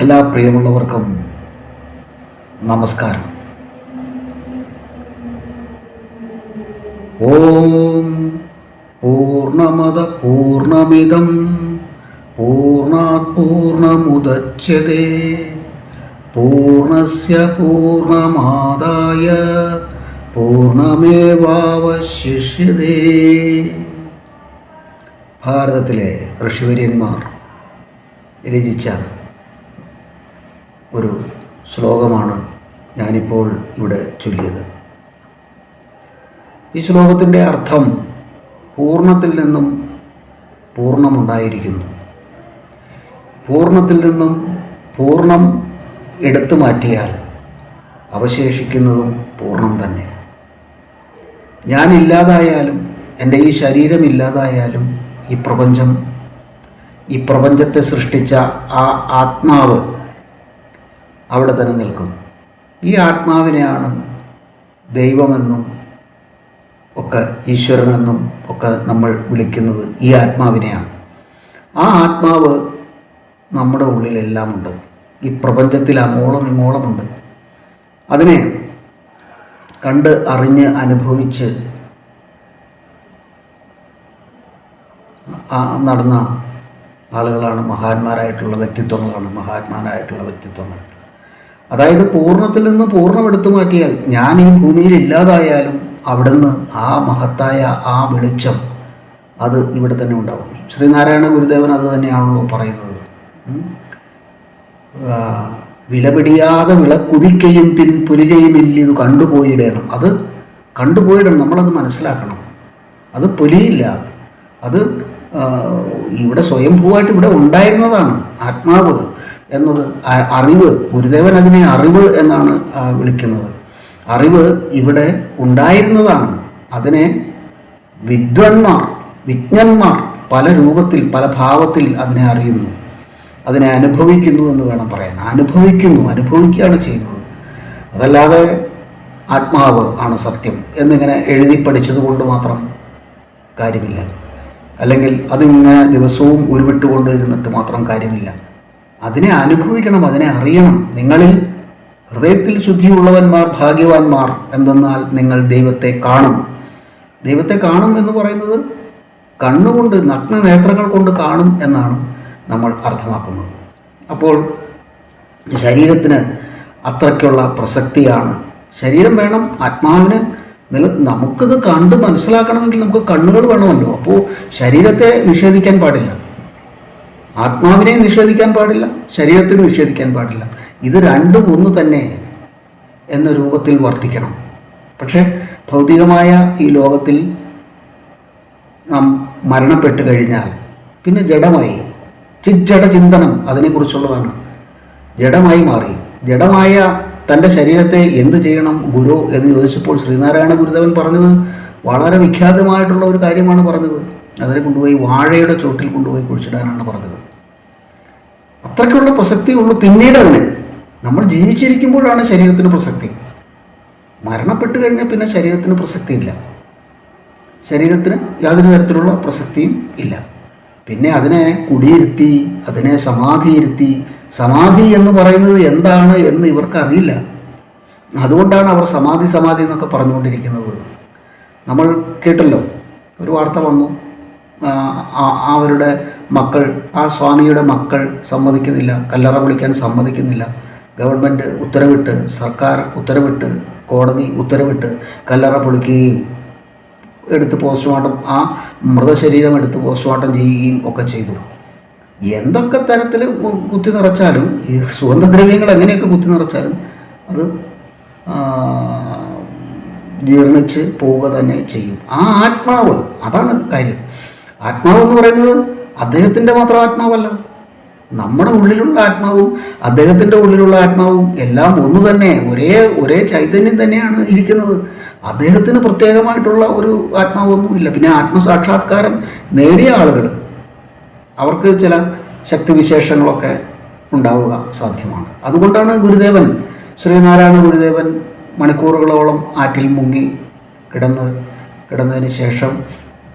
എല്ലാ പ്രിയമുള്ളവർക്കും നമസ്കാരം. ഓം പൂർണ്ണമദ പൂർണ്ണമിദം പൂർണ്ണാത് പൂർണ്ണമുദച്യതേ പൂർണ്ണസ്യ പൂർണ്ണമാദായ പൂർണ്ണമേവാവശിഷ്യതേ. ഭാരതത്തിലെ ഋഷിവര്യന്മാർ രചിച്ച ഒരു ശ്ലോകമാണ് ഞാനിപ്പോൾ ഇവിടെ ചൊല്ലിയത്. ഈ ശ്ലോകത്തിൻ്റെ അർത്ഥം പൂർണ്ണത്തിൽ നിന്നും പൂർണ്ണമുണ്ടായിരിക്കുന്നു, പൂർണ്ണത്തിൽ നിന്നും പൂർണ്ണം എടുത്തു മാറ്റിയാൽ അവശേഷിക്കുന്നതും പൂർണ്ണം തന്നെ. ഞാനില്ലാതായാലും, എൻ്റെ ഈ ശരീരം ഇല്ലാതായാലും, ഈ പ്രപഞ്ചത്തെ സൃഷ്ടിച്ച ആ ആത്മാവ് അവിടെ തന്നെ നിൽക്കും. ഈ ആത്മാവിനെയാണ് ദൈവമെന്നും ഒക്കെ ഈശ്വരനെന്നും ഒക്കെ നമ്മൾ വിളിക്കുന്നത്. ഈ ആത്മാവിനെയാണ്. ആ ആത്മാവ് നമ്മുടെ ഉള്ളിലെല്ലാം ഉണ്ട്. ഈ പ്രപഞ്ചത്തിൽ അങ്ങോളം ഇങ്ങോളമുണ്ട്. അതിനെ കണ്ട് അറിഞ്ഞ് അനുഭവിച്ച് നടന്ന ആളുകളാണ് മഹാന്മാരായിട്ടുള്ള വ്യക്തിത്വങ്ങൾ. അതായത് പൂർണ്ണത്തിൽ നിന്ന് പൂർണ്ണം എടുത്തു മാറ്റിയാൽ, ഞാൻ ഈ ഭൂമിയിൽ ഇല്ലാതായാലും അവിടുന്ന് ആ മഹത്തായ ആ വെളിച്ചം അത് ഇവിടെ തന്നെ ഉണ്ടാവും. ശ്രീനാരായണ ഗുരുദേവൻ അത് തന്നെയാണല്ലോ പറയുന്നത്. വിലപിടിയാതെ വിളക്കുതിക്കയും പുലികയും ഇല്ലിത് കണ്ടുപോയിടണം. അത് കണ്ടുപോയിടണം, നമ്മളത് മനസ്സിലാക്കണം. അത് പൊലിയില്ല. അത് ഇവിടെ സ്വയംഭൂവായിട്ട് ഇവിടെ ഉണ്ടായിരുന്നതാണ് ആത്മാവ് എന്നത്. അറിവ്, ഗുരുദേവൻ അതിനെ അറിവ് എന്നാണ് വിളിക്കുന്നത്. അറിവ് ഇവിടെ ഉണ്ടായിരുന്നതാണ്. അതിനെ വിജ്ഞന്മാർ പല രൂപത്തിൽ പല ഭാവത്തിൽ അതിനെ അറിയുന്നു, അതിനെ അനുഭവിക്കുന്നു എന്ന് വേണം പറയാൻ. അനുഭവിക്കുകയാണ് ചെയ്യുന്നത്. അതല്ലാതെ ആത്മാവ് ആണ് സത്യം എന്നിങ്ങനെ എഴുതി പഠിച്ചത് കൊണ്ട് മാത്രം കാര്യമില്ല. അല്ലെങ്കിൽ അതിങ്ങനെ ദിവസവും ഉരുവിട്ടുകൊണ്ട് ഇരുന്നിട്ട് മാത്രം കാര്യമില്ല. അതിനെ അനുഭവിക്കണം, അതിനെ അറിയണം. നിങ്ങളിൽ ഹൃദയത്തിൽ ശുദ്ധിയുള്ളവന്മാർ ഭാഗ്യവാന്മാർ. എന്തെന്നാൽ നിങ്ങൾ ദൈവത്തെ കാണും. ദൈവത്തെ കാണും എന്ന് പറയുന്നത് കണ്ണുകൊണ്ട്, നഗ്ന നേത്രങ്ങൾ കൊണ്ട് കാണും എന്നാണ് നമ്മൾ അർത്ഥമാക്കുന്നത്. അപ്പോൾ ശരീരത്തിന് അത്രയ്ക്കുള്ള പ്രസക്തിയാണ്. ശരീരം വേണം ആത്മാവിന്. നമുക്കിത് കണ്ട് മനസ്സിലാക്കണമെങ്കിൽ നമുക്ക് കണ്ണുകൾ വേണമല്ലോ. അപ്പോൾ ശരീരത്തെ നിഷേധിക്കാൻ പാടില്ല, ആത്മാവിനെ നിഷേധിക്കാൻ പാടില്ല, ശരീരത്തെ നിഷേധിക്കാൻ പാടില്ല. ഇത് രണ്ടും ഒന്ന് തന്നെ എന്ന രൂപത്തിൽ വർത്തിക്കണം. പക്ഷേ ഭൗതികമായ ഈ ലോകത്തിൽ നാം മരണപ്പെട്ട് കഴിഞ്ഞാൽ പിന്നെ ജഡമായി, ചിജ്ജട ചിന്തനം അതിനെക്കുറിച്ചുള്ളതാണ്. ജഡമായി മാറി. ജഡമായ തൻ്റെ ശരീരത്തെ എന്ത് ചെയ്യണം ഗുരു എന്ന് ചോദിച്ചപ്പോൾ ശ്രീനാരായണ ഗുരുദേവൻ പറഞ്ഞത് വളരെ വിഖ്യാതമായിട്ടുള്ള ഒരു കാര്യമാണ് പറഞ്ഞത്. അതിനെ കൊണ്ടുപോയി വാഴയുടെ ചോട്ടിൽ കൊണ്ടുപോയി കുഴിച്ചിടാനാണ് പറഞ്ഞത്. അത്രയ്ക്കുള്ള പ്രസക്തിയുള്ളൂ. പിന്നീട് അതിന് നമ്മൾ ജീവിച്ചിരിക്കുമ്പോഴാണ് ശരീരത്തിന് പ്രസക്തി. മരണപ്പെട്ട് കഴിഞ്ഞാൽ പിന്നെ ശരീരത്തിന് പ്രസക്തിയില്ല. ശരീരത്തിന് യാതൊരു തരത്തിലുള്ള പ്രസക്തിയും ഇല്ല. പിന്നെ അതിനെ കുടിയിരുത്തി, അതിനെ സമാധിയിരുത്തി. സമാധി എന്ന് പറയുന്നത് എന്താണ് എന്ന് ഇവർക്ക് അറിയില്ല. അതുകൊണ്ടാണ് അവർ സമാധി എന്നൊക്കെ പറഞ്ഞുകൊണ്ടിരിക്കുന്നത്. നമ്മൾ കേട്ടല്ലോ, ഒരു വാർത്ത വന്നു, അവരുടെ മക്കൾ, ആ സ്വാമിയുടെ മക്കൾ സമ്മതിക്കുന്നില്ല, കല്ലറ പൊളിക്കാൻ സമ്മതിക്കുന്നില്ല. ഗവൺമെൻറ് ഉത്തരവിട്ട്, സർക്കാർ ഉത്തരവിട്ട്, കോടതി ഉത്തരവിട്ട് കല്ലറ പൊളിക്കുകയും എടുത്ത് പോസ്റ്റ്മോർട്ടം, ആ മൃതശരീരം എടുത്ത് പോസ്റ്റ്മോർട്ടം ചെയ്യുകയും ഒക്കെ ചെയ്തു. എന്തൊക്കെ തരത്തിൽ കുത്തി നിറച്ചാലും, ഈ സുഗന്ധദ്രവ്യങ്ങൾ എങ്ങനെയൊക്കെ കുത്തി നിറച്ചാലും അത് ജീർണിച്ച് പോവുക തന്നെ ചെയ്യും. ആ ആത്മാവ്, അതാണ് കാര്യം. ആത്മാവെന്ന് പറയുന്നത് അദ്ദേഹത്തിൻ്റെ മാത്രം ആത്മാവല്ല, നമ്മുടെ ഉള്ളിലുള്ള ആത്മാവും അദ്ദേഹത്തിൻ്റെ ഉള്ളിലുള്ള ആത്മാവും എല്ലാം ഒന്ന് തന്നെ, ഒരേ ചൈതന്യം തന്നെയാണ് ഇരിക്കുന്നത്. അദ്ദേഹത്തിന് പ്രത്യേകമായിട്ടുള്ള ഒരു ആത്മാവൊന്നുമില്ല. പിന്നെ ആത്മസാക്ഷാത്കാരം നേടിയ ആളുകൾ, അവർക്ക് ചില ശക്തിവിശേഷങ്ങളൊക്കെ ഉണ്ടാവുക സാധ്യമാണ്. അതുകൊണ്ടാണ് ഗുരുദേവൻ, ശ്രീനാരായണ ഗുരുദേവൻ മണിക്കൂറുകളോളം ആറ്റിൽ മുങ്ങി കിടന്നതിന് ശേഷം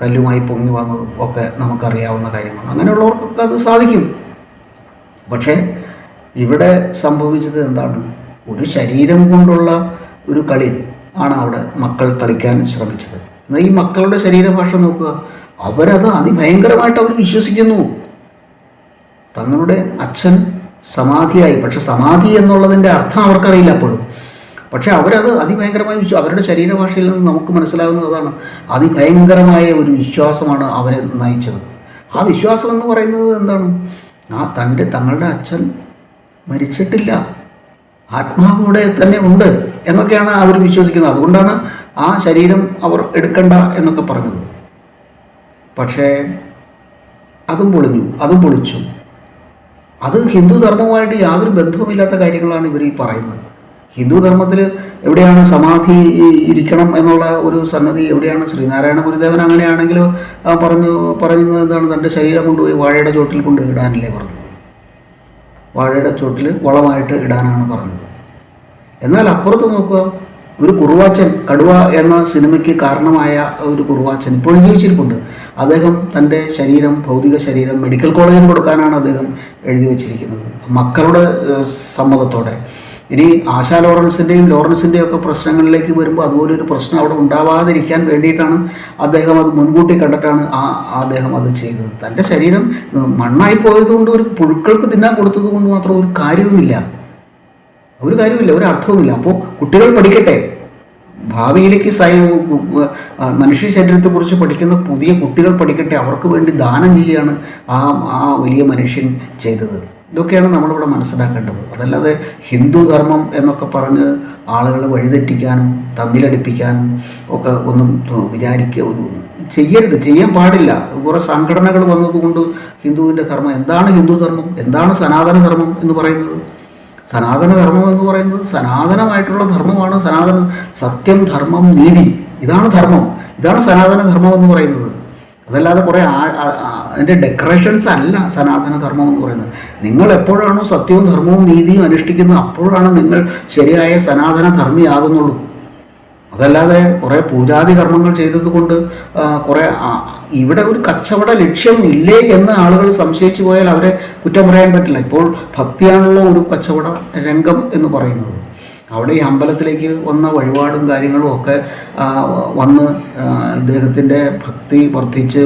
കല്ലുമായി പൊങ്ങി വന്നതും ഒക്കെ നമുക്കറിയാവുന്ന കാര്യമാണ്. അങ്ങനെയുള്ളവർക്കൊക്കെ അത് സാധിക്കും. പക്ഷേ ഇവിടെ സംഭവിച്ചത് എന്താണ്? ഒരു ശരീരം കൊണ്ടുള്ള ഒരു കളി ആണ് അവിടെ മക്കൾ കളിക്കാൻ ശ്രമിച്ചത്. എന്നാൽ ഈ മക്കളുടെ ശരീരഭാഷ നോക്കുക, അവരത് അതിഭയങ്കരമായിട്ട് അവർ വിശ്വസിക്കുന്നു. തങ്ങളുടെ അച്ഛൻ സമാധിയായി, പക്ഷെ സമാധി എന്നുള്ളതിൻ്റെ അർത്ഥം അവർക്കറിയില്ല അപ്പോഴും. പക്ഷെ അവരത് അതിഭയങ്കരമായി അവരുടെ ശരീരഭാഷയിൽ നിന്ന് നമുക്ക് മനസ്സിലാകുന്നത് അതാണ്. അതിഭയങ്കരമായ ഒരു വിശ്വാസമാണ് അവരെ നയിച്ചത്. ആ വിശ്വാസം എന്ന് പറയുന്നത് എന്താണ്? തങ്ങളുടെ അച്ഛൻ മരിച്ചിട്ടില്ല, ആത്മാവൂടെ തന്നെ ഉണ്ട് എന്നൊക്കെയാണ് അവർ വിശ്വസിക്കുന്നത്. അതുകൊണ്ടാണ് ആ ശരീരം അവർ എടുക്കണ്ട എന്നൊക്കെ പറഞ്ഞത്. പക്ഷേ അതും പൊളിച്ചു. അത് ഹിന്ദു ധർമ്മവുമായിട്ട് യാതൊരു ബന്ധവുമില്ലാത്ത കാര്യങ്ങളാണ് ഇവർ ഈ പറയുന്നത്. ഹിന്ദു ധർമ്മത്തിൽ എവിടെയാണ് സമാധി ഇരിക്കണം എന്നുള്ള ഒരു സംഗതി എവിടെയാണ്? ശ്രീനാരായണ ഗുരുദേവൻ അങ്ങനെയാണെങ്കിൽ പറയുന്നത് എന്താണ്? തൻ്റെ ശരീരം കൊണ്ടുപോയി വാഴയുടെ ചോട്ടിൽ കൊണ്ട് ഇടാനല്ലേ പറഞ്ഞത്? വാഴയുടെ ചോട്ടിൽ വളമായിട്ട് ഇടാനാണ് പറഞ്ഞത്. എന്നാൽ അപ്പുറത്ത് നോക്കുക, ഒരു കുറുവാച്ചൻ, കടുവ എന്ന സിനിമയ്ക്ക് കാരണമായ ഒരു കുറുവാച്ചൻ ഇപ്പോഴും ജീവിച്ചിരിപ്പുണ്ട്. അദ്ദേഹം തൻ്റെ ശരീരം, ഭൗതിക ശരീരം മെഡിക്കൽ കോളേജിന് കൊടുക്കാനാണ് അദ്ദേഹം എഴുതി വച്ചിരിക്കുന്നത്, മക്കളുടെ സമ്മതത്തോടെ. ഇനി ആശാ ലോറൻസിൻ്റെയും ഒക്കെ പ്രശ്നങ്ങളിലേക്ക് വരുമ്പോൾ അതുപോലൊരു പ്രശ്നം അവിടെ ഉണ്ടാവാതിരിക്കാൻ വേണ്ടിയിട്ടാണ് അദ്ദേഹം അത് മുൻകൂട്ടി കണ്ടിട്ടാണ് അദ്ദേഹം അത് ചെയ്തത്. തൻ്റെ ശരീരം മണ്ണായി പോയതുകൊണ്ട് ഒരു പുഴുക്കൾക്ക് തിന്നാൻ കൊടുത്തത് കൊണ്ട് മാത്രം ഒരു കാര്യവുമില്ല, ഒരു അർത്ഥവുമില്ല. അപ്പോൾ കുട്ടികൾ പഠിക്കട്ടെ, ഭാവിയിലേക്ക് മനുഷ്യ ശരീരത്തെക്കുറിച്ച് പഠിക്കുന്ന പുതിയ കുട്ടികൾ പഠിക്കട്ടെ. അവർക്ക് വേണ്ടി ദാനം ചെയ്യുകയാണ് ആ വലിയ മനുഷ്യൻ ചെയ്തത്. ഇതൊക്കെയാണ് നമ്മളിവിടെ മനസ്സിലാക്കേണ്ടത്. അതല്ലാതെ ഹിന്ദു ധർമ്മം എന്നൊക്കെ പറഞ്ഞ് ആളുകളെ വഴിതെറ്റിക്കാനും തമ്മിലടിപ്പിക്കാനും ഒക്കെ ഒന്നും ചെയ്യരുത്, ചെയ്യാൻ പാടില്ല. കുറേ സംഘടനകൾ വന്നതുകൊണ്ട് ഹിന്ദുവിൻ്റെ ധർമ്മം എന്താണ്? ഹിന്ദു ധർമ്മം എന്താണ്? സനാതന ധർമ്മം എന്ന് പറയുന്നത് സനാതനമായിട്ടുള്ള ധർമ്മമാണ്. സത്യം, ധർമ്മം, നീതി, ഇതാണ് ധർമ്മം, ഇതാണ് സനാതന ധർമ്മം എന്ന് പറയുന്നത്. അതല്ലാതെ കുറേ അതിൻ്റെ ഡെക്കറേഷൻസ് അല്ല സനാതന ധർമ്മം എന്ന് പറയുന്നത്. നിങ്ങൾ എപ്പോഴാണോ സത്യവും ധർമ്മവും നീതിയും അനുഷ്ഠിക്കുന്നത് അപ്പോഴാണ് നിങ്ങൾ ശരിയായ സനാതന ധർമ്മിയാകുന്നുള്ളൂ. അതല്ലാതെ കുറേ പൂജാതി കർമ്മങ്ങൾ ചെയ്തത് കൊണ്ട് കുറേ ഇവിടെ ഒരു കച്ചവട ലക്ഷ്യം ഇല്ലേ എന്ന് ആളുകൾ സംശയിച്ചു പോയാൽ അവരെ കുറ്റം പറയാൻ പറ്റില്ല. ഇപ്പോൾ ഭക്തിയാണുള്ള ഒരു കച്ചവട രംഗം എന്ന് പറയുന്നത്. അവിടെ ഈ അമ്പലത്തിലേക്ക് വന്ന വഴിപാടും കാര്യങ്ങളും ഒക്കെ വന്ന് ഇദ്ദേഹത്തിൻ്റെ ഭക്തി വർദ്ധിച്ച്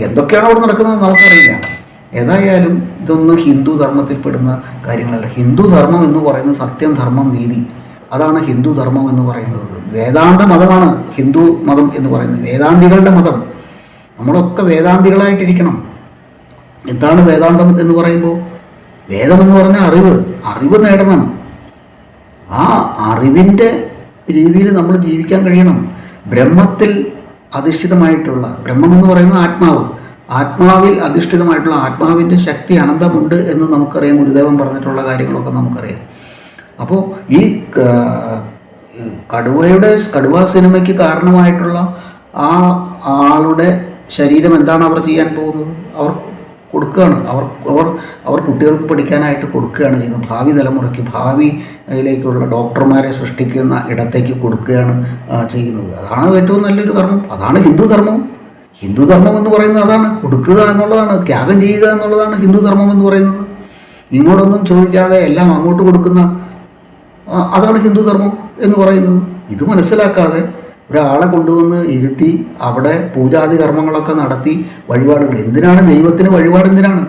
എന്തൊക്കെയാണ് അവിടെ നടക്കുന്നത് നമുക്കറിയില്ല. ഏതായാലും ഇതൊന്നും ഹിന്ദു ധർമ്മത്തിൽപ്പെടുന്ന കാര്യങ്ങളല്ല. ഹിന്ദു ധർമ്മം എന്ന് പറയുന്നത് സത്യം, ധർമ്മം, നീതി, അതാണ് ഹിന്ദു ധർമ്മം എന്ന് പറയുന്നത്. വേദാന്ത മതമാണ് ഹിന്ദു മതം എന്ന് പറയുന്നത്, വേദാന്തികളുടെ മതം. നമ്മളൊക്കെ വേദാന്തികളായിട്ടിരിക്കണം. എന്താണ് വേദാന്തം എന്ന് പറയുമ്പോൾ? വേദം എന്ന് പറഞ്ഞാൽ അറിവ് നേടണം. ആ അറിവിൻ്റെ രീതിയിൽ നമ്മൾ ജീവിക്കാൻ കഴിയണം. ബ്രഹ്മത്തിൽ അധിഷ്ഠിതമായിട്ടുള്ള, ബ്രഹ്മം എന്ന് പറയുന്നത് ആത്മാവിൽ അധിഷ്ഠിതമായിട്ടുള്ള ആത്മാവിൻ്റെ ശക്തി അനന്തമുണ്ട് എന്ന് നമുക്കറിയാം. ഗുരുദേവൻ പറഞ്ഞിട്ടുള്ള കാര്യങ്ങളൊക്കെ നമുക്കറിയാം. അപ്പോൾ ഈ കടുവ സിനിമയ്ക്ക് കാരണമായിട്ടുള്ള ആ ആളുടെ ശരീരം എന്താണ് അവർ ചെയ്യാൻ പോകുന്നത്? അവർ കൊടുക്കുകയാണ്. അവർ കുട്ടികൾക്ക് പഠിക്കാനായിട്ട് കൊടുക്കുകയാണ് ചെയ്യുന്നത്. ഭാവി തലമുറയ്ക്ക്, ഭാവിയിലേക്കുള്ള ഡോക്ടർമാരെ സൃഷ്ടിക്കുന്ന ഇടത്തേക്ക് കൊടുക്കുകയാണ് ചെയ്യുന്നത്. അതാണ് ഏറ്റവും നല്ലൊരു കർമ്മം. അതാണ് ഹിന്ദുധർമ്മം. ഹിന്ദുധർമ്മം എന്ന് പറയുന്നത് അതാണ്, കൊടുക്കുക എന്നുള്ളതാണ്, ത്യാഗം ചെയ്യുക എന്നുള്ളതാണ് ഹിന്ദുധർമ്മം എന്ന് പറയുന്നത്. ഇങ്ങോട്ടൊന്നും ചോദിക്കാതെ എല്ലാം അങ്ങോട്ട് കൊടുക്കുന്ന അതാണ് ഹിന്ദുധർമ്മം എന്ന് പറയുന്നത്. ഇത് മനസ്സിലാക്കാതെ ഒരാളെ കൊണ്ടുവന്ന് ഇരുത്തി അവിടെ പൂജാതി കർമ്മങ്ങളൊക്കെ നടത്തി വഴിപാടുകൾ. എന്തിനാണ് ദൈവത്തിന് വഴിപാട്? എന്തിനാണ്?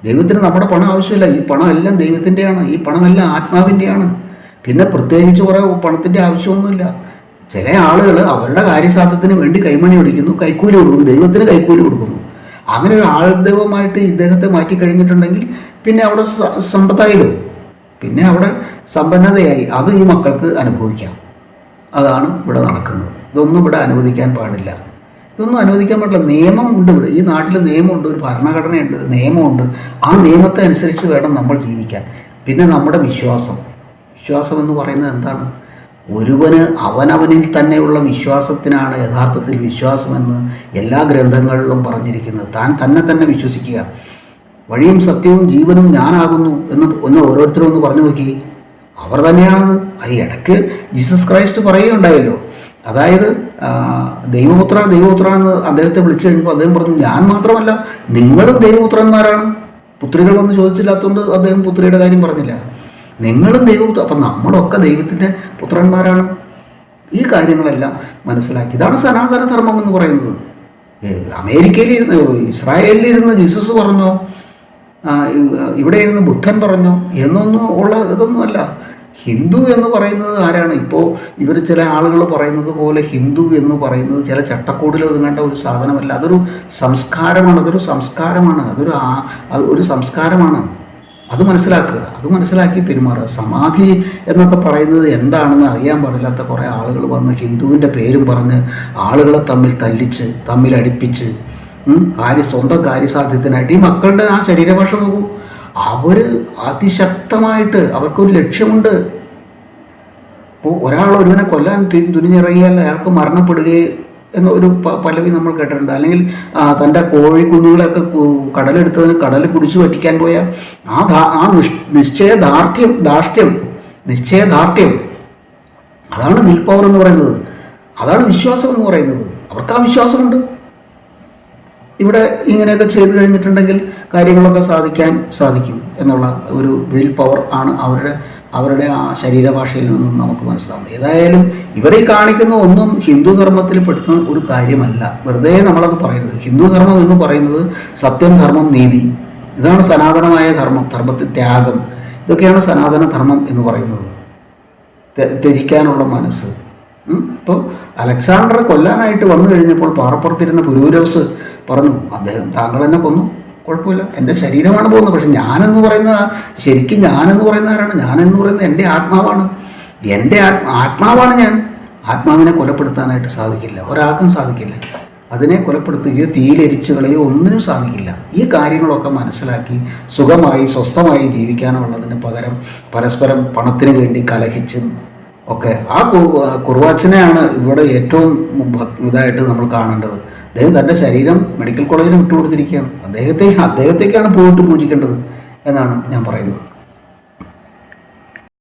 ദൈവത്തിന് നമ്മുടെ പണം ആവശ്യമില്ല. ഈ പണം എല്ലാം ദൈവത്തിൻ്റെയാണ്. ഈ പണമെല്ലാം ആത്മാവിൻ്റെയാണ്. പിന്നെ പ്രത്യേകിച്ച് കുറേ പണത്തിൻ്റെ ആവശ്യമൊന്നുമില്ല. ചില ആളുകൾ അവരുടെ കാര്യസാധ്യത്തിന് വേണ്ടി കൈമണി ഒടിക്കുന്നു, കൈക്കൂലി കൊടുക്കുന്നു, ദൈവത്തിന് കൈക്കൂലി കൊടുക്കുന്നു. അങ്ങനെ ഒരു ആൾ ദൈവമായിട്ട് ഇദ്ദേഹത്തെ മാറ്റി കഴിഞ്ഞിട്ടുണ്ടെങ്കിൽ പിന്നെ അവിടെ സമ്പത്തായാലോ, പിന്നെ അവിടെ സമ്പന്നതയായി. അത് ഈ മക്കൾക്ക് അനുഭവിക്കാം. അതാണ് ഇവിടെ നടക്കുന്നത്. ഇതൊന്നും ഇവിടെ അനുവദിക്കാൻ പാടില്ല. ഇതൊന്നും അനുവദിക്കാൻ പാടില്ല. നിയമമുണ്ട് ഇവിടെ. ഈ നാട്ടിൽ നിയമമുണ്ട്, ഒരു ഭരണഘടനയുണ്ട്, നിയമമുണ്ട്. ആ നിയമത്തെ അനുസരിച്ച് വേണം നമ്മൾ ജീവിക്കാൻ. പിന്നെ നമ്മുടെ വിശ്വാസം എന്ന് പറയുന്നത് എന്താണ്? ഒരുവന് അവനവനിൽ തന്നെയുള്ള വിശ്വാസത്തിനാണ് യഥാർത്ഥത്തിൽ വിശ്വാസമെന്ന് എല്ലാ ഗ്രന്ഥങ്ങളിലും പറഞ്ഞിരിക്കുന്നത്. താൻ തന്നെ വിശ്വസിക്കുക. വഴിയും സത്യവും ജീവനും ഞാനാകുന്നു എന്ന് ഓരോരുത്തരും ഒന്ന് പറഞ്ഞു നോക്കി. അവർ തന്നെയാണത്. അത് ഇടയ്ക്ക് ജീസസ് ക്രൈസ്റ്റ് പറയുകയുണ്ടായല്ലോ. അതായത് ദൈവപുത്ര എന്ന് അദ്ദേഹത്തെ വിളിച്ചു കഴിഞ്ഞപ്പോൾ അദ്ദേഹം പറഞ്ഞു, ഞാൻ മാത്രമല്ല നിങ്ങളും ദൈവപുത്രന്മാരാണ്. പുത്രികൾ വന്ന് ചോദിച്ചില്ലാത്തതുകൊണ്ട് അദ്ദേഹം പുത്രിയുടെ കാര്യം പറഞ്ഞില്ല. നിങ്ങളും ദൈവം, അപ്പം നമ്മളൊക്കെ ദൈവത്തിൻ്റെ പുത്രന്മാരാണ്. ഈ കാര്യങ്ങളെല്ലാം മനസ്സിലാക്കി. ഇതാണ് സനാതന ധർമ്മം എന്ന് പറയുന്നത്. അമേരിക്കയിലിരുന്ന്, ഇസ്രായേലിലിരുന്ന് ജീസസ് പറഞ്ഞോ, ഇവിടെ ഇരുന്ന് ബുദ്ധൻ പറഞ്ഞോ എന്നൊന്നും ഉള്ള ഇതൊന്നുമല്ല. ഹിന്ദു എന്ന് പറയുന്നത് ആരാണ്? ഇപ്പോൾ ഇവർ ചില ആളുകൾ പറയുന്നത് പോലെ ഹിന്ദു എന്ന് പറയുന്നത് ചില ചട്ടക്കൂടിൽ ഒതുങ്ങേണ്ട ഒരു സാധനമല്ല. അതൊരു സംസ്കാരമാണ്, ഒരു സംസ്കാരമാണ്. അത് മനസ്സിലാക്കുക, അത് മനസ്സിലാക്കി പെരുമാറുക. സമാധി എന്നൊക്കെ പറയുന്നത് എന്താണെന്ന് അറിയാൻ പാടില്ലാത്ത കുറേ ആളുകൾ വന്ന് ഹിന്ദുവിൻ്റെ പേരും പറഞ്ഞ് ആളുകളെ തമ്മിൽ തല്ലിച്ച്, തമ്മിലടിപ്പിച്ച്, സ്വന്തം കാര്യസാധ്യത്തിനായിട്ട് ഈ മക്കളുടെ ആ ശരീരഭാഷ നോക്കൂ. അവർ അതിശക്തമായിട്ട് അവർക്കൊരു ലക്ഷ്യമുണ്ട്. ഇപ്പോൾ ഒരുവനെ കൊല്ലാൻ തുനിഞ്ഞിറങ്ങിയാൽ അയാൾക്ക് മരണപ്പെടുകയും എന്നൊരു പല്ലവി നമ്മൾ കേട്ടിട്ടുണ്ട്. അല്ലെങ്കിൽ തൻ്റെ കോഴി കുഞ്ഞുങ്ങളെയൊക്കെ കടലെടുത്തതിന് കടൽ കുടിച്ചു പറ്റിക്കാൻ പോയ ആ നിശ്ചയദാർഢ്യം അതാണ് വിൽ പവർ എന്ന് പറയുന്നത്. അതാണ് വിശ്വാസം എന്ന് പറയുന്നത്. അവർക്ക് ആ വിശ്വാസമുണ്ട്. ഇവിടെ ഇങ്ങനെയൊക്കെ ചെയ്തു കഴിഞ്ഞിട്ടുണ്ടെങ്കിൽ കാര്യങ്ങളൊക്കെ സാധിക്കും എന്നുള്ള ഒരു വിൽ പവർ ആണ് അവരുടെ ആ ശരീരഭാഷയിൽ നിന്നും നമുക്ക് മനസ്സിലാവുന്നത്. ഏതായാലും ഇവരെ കാണിക്കുന്ന ഒന്നും ഹിന്ദു ധർമ്മത്തിൽ പെടുന്ന ഒരു കാര്യമല്ല. വെറുതെ നമ്മളത് പറയരുത്. ഹിന്ദു ധർമ്മം എന്ന് പറയുന്നത് സത്യം, ധർമ്മം, നീതി, ഇതാണ് സനാതനമായ ധർമ്മം. ധർമ്മത്തിൽ ത്യാഗം, ഇതൊക്കെയാണ് സനാതന ധർമ്മം എന്ന് പറയുന്നത്. ത്യജിക്കാനുള്ള മനസ്സ്. ഇപ്പോൾ അലക്സാണ്ടറെ കൊല്ലാനായിട്ട് വന്നു കഴിഞ്ഞപ്പോൾ പാറപ്പുറത്തിരുന്ന പുരൂരവസ് പറഞ്ഞു, താങ്കൾ എന്നെ കൊന്നു, കുഴപ്പമില്ല, എൻ്റെ ശരീരമാണ് പോകുന്നത്. പക്ഷെ ഞാനെന്ന് പറയുന്ന ശരിക്കും ഞാനെന്ന് പറയുന്ന ആരാണ്? ഞാനെന്ന് പറയുന്നത് എൻ്റെ ആത്മാവാണ്. എൻ്റെ ആത്മാവാണ് ഞാൻ. ആത്മാവിനെ കൊലപ്പെടുത്താനായിട്ട് സാധിക്കില്ല, ഒരാൾക്കും സാധിക്കില്ല. അതിനെ കൊലപ്പെടുത്തുകയോ തീയിലെരിച്ചു കളയോ ഒന്നിനും സാധിക്കില്ല. ഈ കാര്യങ്ങളൊക്കെ മനസ്സിലാക്കി സുഖമായി സ്വസ്ഥമായി ജീവിക്കാനുള്ളതിന് പകരം പരസ്പരം പണത്തിന് വേണ്ടി കലഹിച്ചും ഒക്കെ ആ കുറുവാച്ചനെയാണ് ഇവിടെ ഏറ്റവും ഇതായിട്ട് നമ്മൾ കാണേണ്ടത്. അദ്ദേഹം തൻ്റെ ശരീരം മെഡിക്കൽ കോളേജിൽ വിട്ടുകൊടുത്തിരിക്കുകയാണ്. അദ്ദേഹത്തേക്കാണ് പോയിട്ട് പൂജിക്കേണ്ടത് എന്നാണ് ഞാൻ പറയുന്നത്.